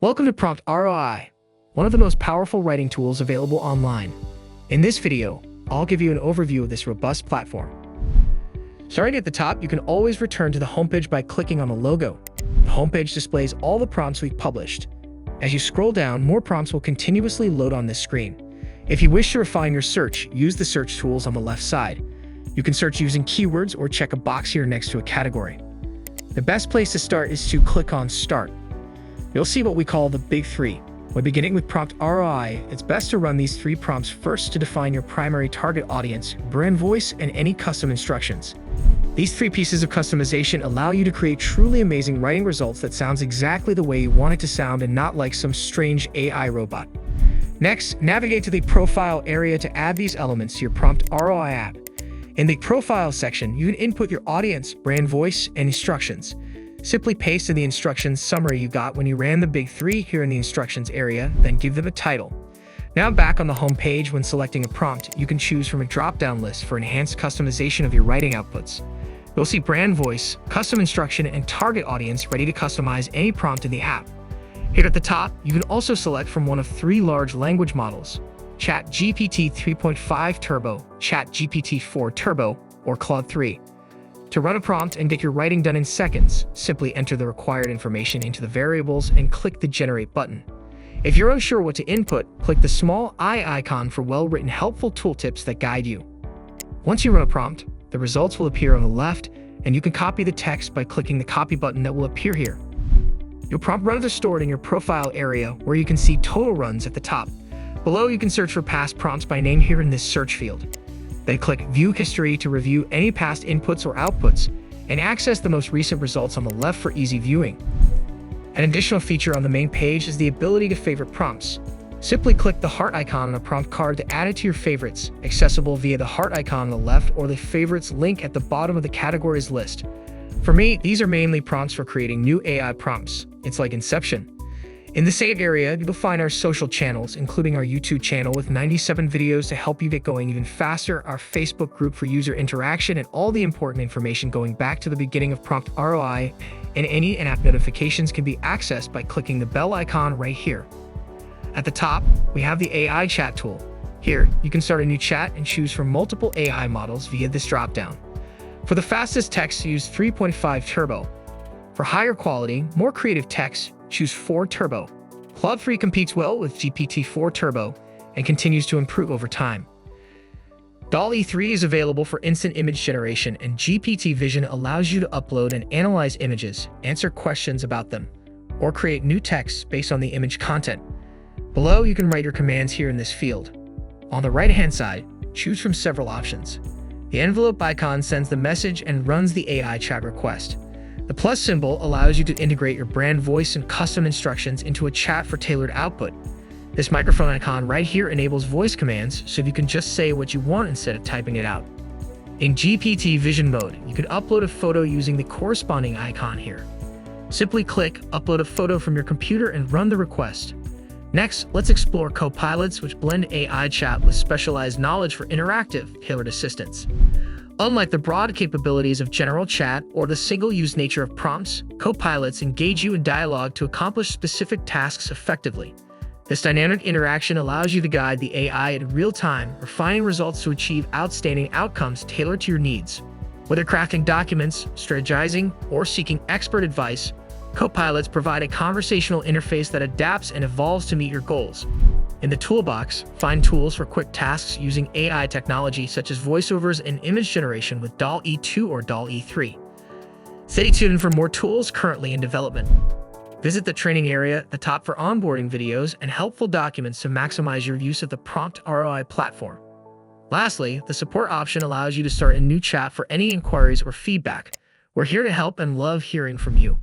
Welcome to PromptROI, one of the most powerful writing tools available online. In this video, I'll give you an overview of this robust platform. Starting at the top, you can always return to the homepage by clicking on the logo. The homepage displays all the prompts we've published. As you scroll down, more prompts will continuously load on this screen. If you wish to refine your search, use the search tools on the left side. You can search using keywords or check a box here next to a category. The best place to start is to click on Start. You'll see what we call the big three. When beginning with PromptROI, it's best to run these three prompts first to define your primary target audience, brand voice, and any custom instructions. These three pieces of customization allow you to create truly amazing writing results that sounds exactly the way you want it to sound and not like some strange AI robot. Next, navigate to the Profile area to add these elements to your PromptROI app. In the Profile section, you can input your audience, brand voice, and instructions. Simply paste in the instructions summary you got when you ran the big three here in the instructions area, then give them a title. Now back on the home page, when selecting a prompt, you can choose from a drop-down list for enhanced customization of your writing outputs. You'll see brand voice, custom instruction, and target audience ready to customize any prompt in the app. Here at the top, you can also select from one of three large language models: ChatGPT 3.5 Turbo, ChatGPT 4 Turbo, or Claude 3. To run a prompt and get your writing done in seconds, simply enter the required information into the variables and click the Generate button. If you're unsure what to input, click the small eye icon for well-written helpful tooltips that guide you. Once you run a prompt, the results will appear on the left, and you can copy the text by clicking the Copy button that will appear here. Your prompt runs are stored in your Profile area, where you can see total runs at the top. Below, you can search for past prompts by name here in this search field. Then click View History to review any past inputs or outputs, and access the most recent results on the left for easy viewing. An additional feature on the main page is the ability to favorite prompts. Simply click the heart icon on a prompt card to add it to your favorites, accessible via the heart icon on the left or the favorites link at the bottom of the categories list. For me, these are mainly prompts for creating new AI prompts. It's like Inception. In the same area, you'll find our social channels, including our YouTube channel with 97 videos to help you get going even faster, our Facebook group for user interaction, and all the important information going back to the beginning of PromptROI, and any in-app notifications can be accessed by clicking the bell icon right here. At the top, we have the AI chat tool. Here, you can start a new chat and choose from multiple AI models via this dropdown. For the fastest text, use 3.5 Turbo. For higher quality, more creative text, choose 4 Turbo. Claude 3 competes well with GPT-4 Turbo and continues to improve over time. DALL-E 3 is available for instant image generation, and GPT Vision allows you to upload and analyze images, answer questions about them, or create new texts based on the image content. Below, you can write your commands here in this field. On the right-hand side, choose from several options. The envelope icon sends the message and runs the AI chat request. The plus symbol allows you to integrate your brand voice and custom instructions into a chat for tailored output. This microphone icon right here enables voice commands, so you can just say what you want instead of typing it out. In GPT Vision mode, you can upload a photo using the corresponding icon here. Simply click Upload a photo from your computer and run the request. Next, let's explore copilots, which blend AI chat with specialized knowledge for interactive, tailored assistance. Unlike the broad capabilities of general chat or the single-use nature of prompts, copilots engage you in dialogue to accomplish specific tasks effectively. This dynamic interaction allows you to guide the AI in real time, refining results to achieve outstanding outcomes tailored to your needs. Whether crafting documents, strategizing, or seeking expert advice, copilots provide a conversational interface that adapts and evolves to meet your goals. In the toolbox, find tools for quick tasks using AI technology such as voiceovers and image generation with DALL-E 2 or DALL-E 3. Stay tuned for more tools currently in development. Visit the training area at the top for onboarding videos and helpful documents to maximize your use of the PromptROI platform. Lastly, the support option allows you to start a new chat for any inquiries or feedback. We're here to help and love hearing from you.